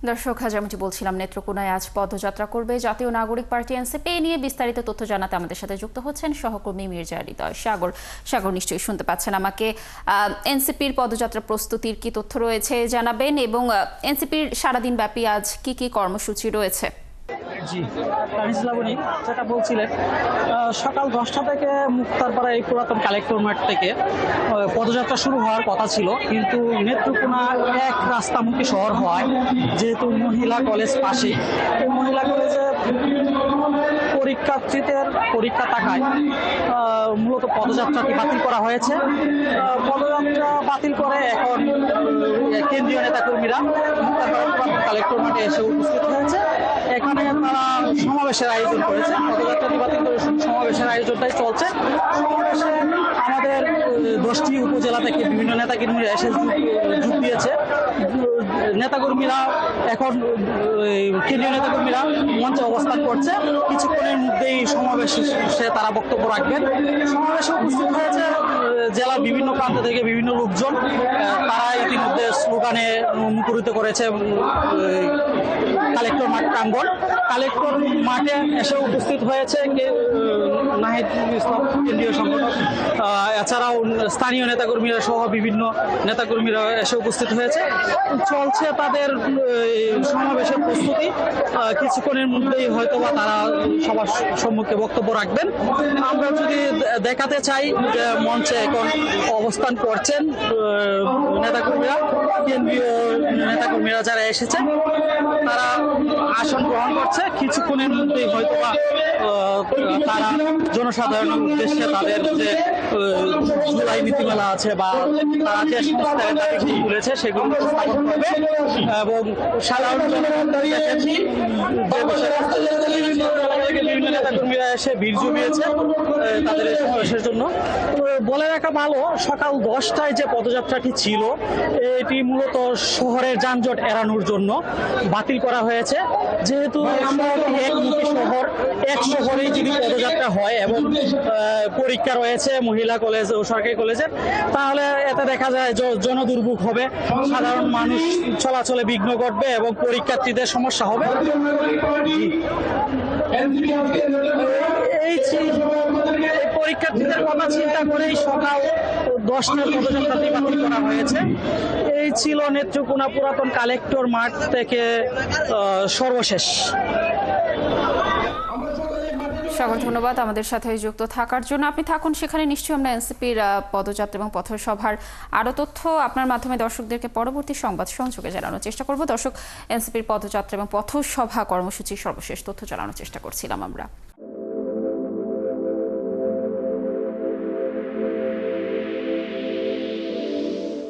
দর্শক, যেমনটি বলছিলাম, নেত্রকোনায় আজ পদযাত্রা করবে জাতীয় নাগরিক পার্টি এনসিপি। নিয়ে বিস্তারিত তথ্য জানাতে আমাদের সাথে যুক্ত হচ্ছেন সহকর্মী মির্জা হৃদয়। সাগর নিশ্চয়ই শুনতে পাচ্ছেন আমাকে। এনসিপির পদযাত্রা প্রস্তুতির কি তথ্য রয়েছে জানাবেন, এবং এনসিপির সারাদিন ব্যাপী আজ কি কি কর্মসূচি রয়েছে? জি, লাবণী যেটা বলছিলেন, সকাল 10টা থেকে মুক্তারপাড়া এই পুরাতন কালেক্টর মাঠ থেকে পদযাত্রা শুরু হওয়ার কথা ছিল, কিন্তু নেত্রকোনা এক রাস্তামুখী শহর হওয়ায়, যেহেতু মহিলা কলেজ পাশেই, এই মহিলা কলেজে পরীক্ষার্থীদের পরীক্ষা থাকায় মূলত পদযাত্রাটি বাতিল করা হয়েছে। পদযাত্রা বাতিল করে এখন কেন্দ্রীয় নেতাকর্মীরা মুক্তারপাড়া কালেক্টর মাঠে এসে উপস্থিত হয়েছে। এখানে তারা সমাবেশের আয়োজন করেছে। পদযাত্রাটি বাতিল করে সমাবেশের আয়োজনটাই চলছে। সমাবেশে আমাদের 10টি উপজেলা থেকে বিভিন্ন নেতাকর্মীরা এসে যোগ দিয়েছে। নেতাকর্মীরা এখন কেন্দ্রীয় নেতাকর্মীরা মঞ্চে অবস্থান করছে। কিছুক্ষণের মধ্যেই সমাবেশে তারা বক্তব্য রাখবেন। সমাবেশে উপস্থিত হয়েছে জেলার বিভিন্ন প্রান্ত থেকে বিভিন্ন লোকজন। তারা ইতিমধ্যে স্লোগানে মুখরিত করেছে কালেক্টর মাঠ প্রাঙ্গণ। কালেক্টর মাঠে এসে উপস্থিত হয়েছে নাহিদ ইসলাম, কেন্দ্রীয় সংগঠক, এছাড়াও স্থানীয় নেতাকর্মীরা সহ বিভিন্ন নেতাকর্মীরা এসে উপস্থিত হয়েছে। চলছে তাদের সমাবেশের প্রস্তুতি। কিছুক্ষণের মধ্যেই হয়তোবা তারা সবার সম্মুখে বক্তব্য রাখবেন। আমরা যদি দেখাতে চাই যে মঞ্চে এখন অবস্থান করছেন নেতাকর্মীরা, কেন্দ্রীয় নেতাকর্মীরা যারা এসেছেন তারা আসন গ্রহণ করছে। কিছুক্ষণের মধ্যেই হয়তোবা তারা জনসাধারণের উদ্দেশ্যে তাদের যে জুলাই নীতিমালা আছে বা তারা যে সংস্থায় দাবি তুলেছে সেগুলো উপস্থাপন করবে, এবং সাধারণ বিভিন্ন নেতাকর্মীরা এসে ভিড় জমিয়েছে তাদের এই সমাবেশের জন্য। বলে রাখা ভালো, সকাল 10টায় যে পদযাত্রাটি ছিল এটি মূলত শহরের যানজট এড়ানোর জন্য বাতিল করা হয়েছে। যেহেতু একমুখী শহর, এক শহরেই যদি পদযাত্রা হয় এবং পরীক্ষা রয়েছে মহিলা কলেজ ও সরকারি কলেজের, তাহলে এতে দেখা যায় জনদুর্ভোগ হবে, সাধারণ মানুষ চলাচলে বিঘ্ন ঘটবে এবং পরীক্ষার্থীদের সমস্যা হবে। এই পরীক্ষার্থীদের কথা চিন্তা করেই সকাল 10টার পদযাত্রাটি বাতিল করা হয়েছে। এই ছিল নেত্রকোনা পুরাতন কালেক্টর মাঠ থেকে সর্বশেষ। সাগর, ধন্যবাদ আমাদের সাথে যুক্ত থাকার জন্য। আপনি থাকুন সেখানে। নিশ্চয়ই আমরা এনসিপির পদযাত্রা এবং পথসভার আরও তথ্য আপনার মাধ্যমে দর্শকদেরকে পরবর্তী সংবাদ সংযোগে জানানোর চেষ্টা করব। দর্শক, এনসিপির পদযাত্রা এবং পথসভা কর্মসূচির সর্বশেষ তথ্য জানানোর চেষ্টা করছিলাম আমরা।